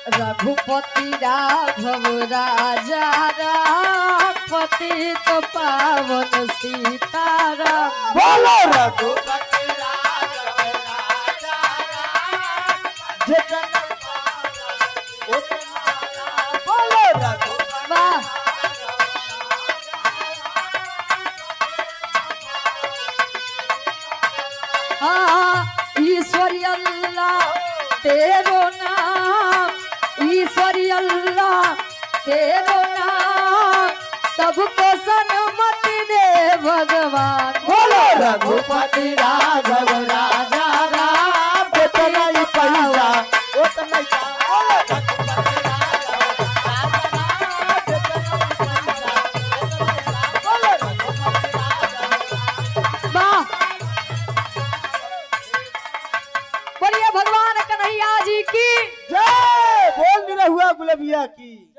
रघुपति राघव राजा राम पतित पावन सीताराम। बोलो रघुपति राघव राजा राम जितना उतना बोलो रघुपति। वाह ईश्वरी अल्लाह तेरो नाम, ईश्वरी अल्लाह तेरो नाम, सबको सन्मति दे भगवान। बोलो रघुपति राघव राजा राम जितना ही पैसा उतना ही बोलो रघुपति राघव राजा राम जितना ही पैसा बोलो रघुपति राघव। वाह बोलिए भगवान कन्हैया जी की जय। बोल नहीं हुआ गुलबिया की।